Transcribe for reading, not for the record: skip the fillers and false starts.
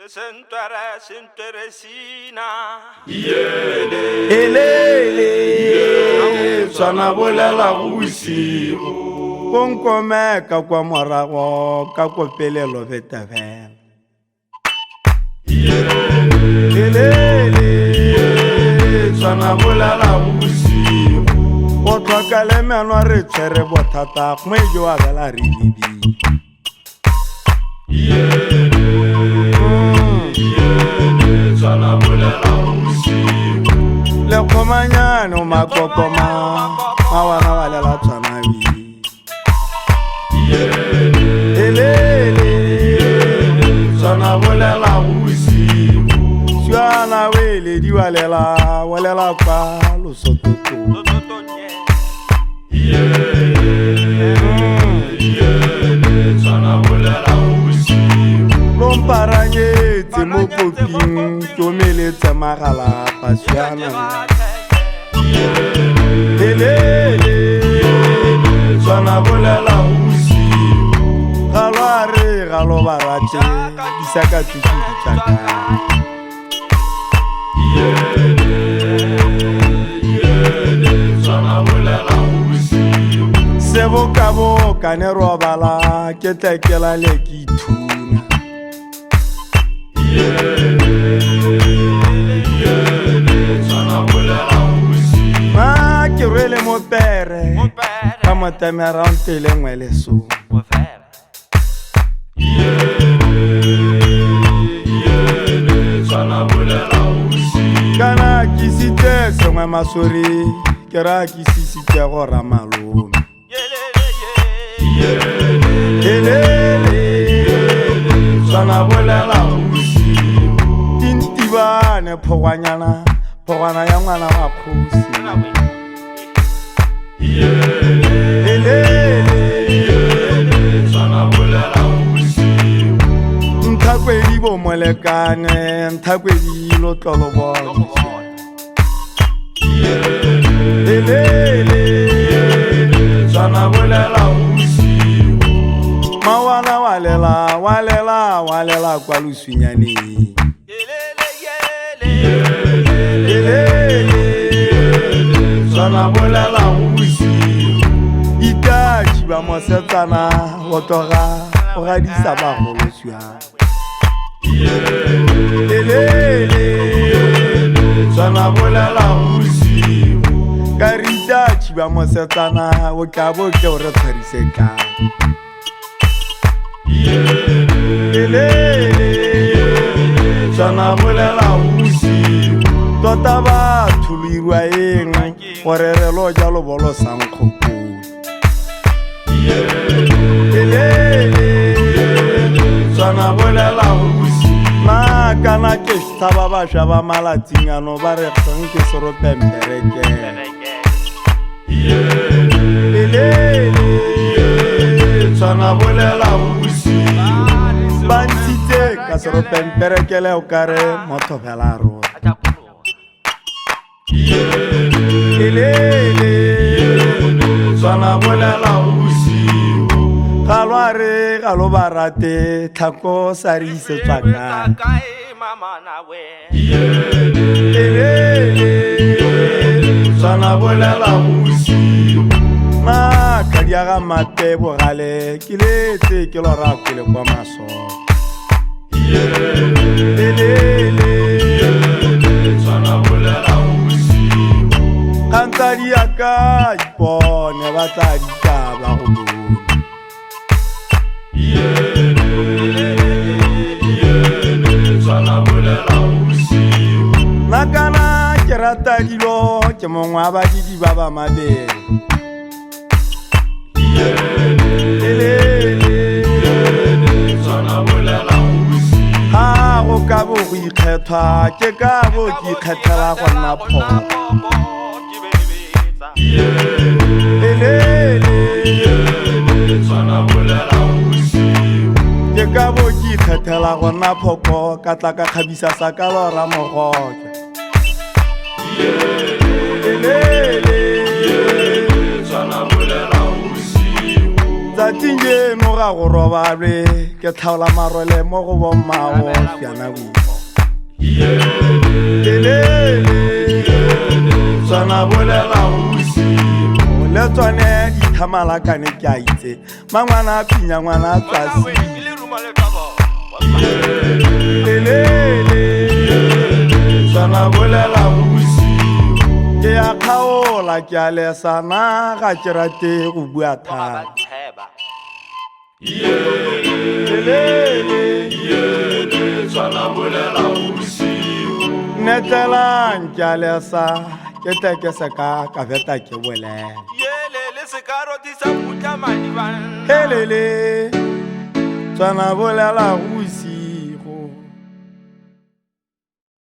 Sentere sina Elele Tswana bolela bosigo Konkome ka kwa morago ka kopelelo betavela Elele Tswana bolela bosigo O tlhokale menwa re tshwere bothata mwejo wa bela re bibi Le khomanyano makokoma mawana walela tswana wi Elele tswana bolela bosigo Tswana wele di walela kwa losototo tswana bolela bosigo Lomparanyetse mo poping tomeletse magala pasiana Elele tswana bolela bosigo Galware galo barate disaka tuku ditaka tswana bolela bosigo Sebo kabo kane robala ke tekela le ke thuna Ma ke rwele mo pere ka motemera ntele ngwe le so Kana kisite sengwe masori ke ra kisisite go ramalome Elele tswana bolela bosigo Tintibane phogwana ya ngwana wa kgosi Elele tswana bolela bosigo Ntakwedi bo molekane ntakwedi lo tlolo bona Elele tswana bolela bosigo Mawana walela kwa luswinyane Elele tswana bolela bosigo Itachi ba mosetsana wotoga o gadisa ba goloswa Elele tswana bolela bosigo Karitachi ba mosetsana o kabo ke o re tshwarise ka Elele tswana bolela bosigo Tota ba thulirwa eng gore re lo jalo bolo sankgoko Elele tswana bolela bosigo Na kana ke staba ba shaba malatsinyano ba re tsanke sorope mbereke Elele tswana bolela bosigo Bantite ka sorope mberekele o kare motho fela ro Elele tswana bolela bosigo Galware galo barate thako sari se tsaka Elele tswana bolela bosigo Ma kadia ga mate bogale kiletse ke lora kule kwa maso Elele tswana bolela bosigo Kantari aka ipone batla ditaba go bona tswana bolela bosigo Nakana ke rata dilo ke mongwe a badidi ba ba mabele Elele tswana bolela bosigo Ha go ka bo go ikgethwa ke ka bo ke ikgethela go nna phoka Elele tswana bolela bosigo ke ka bo ke ikgethela go nna phoko ka tla ka khabisa sa ka lora mogoke Elele tswana bolela bosigo letsatsing jeno ga go robalwe ke tlhaola marwele mo go bommago fiana boipo tswana bolela bosigo le tsone dithamalakane ke a itse mangwana a phinya ngwana a tsasi tswana bolela bosigo ke ya kgaola ke a lesana ga ke rate go bua thata netelang ke a lesa ke teke se ka veta ke bolela helele tswana bolela go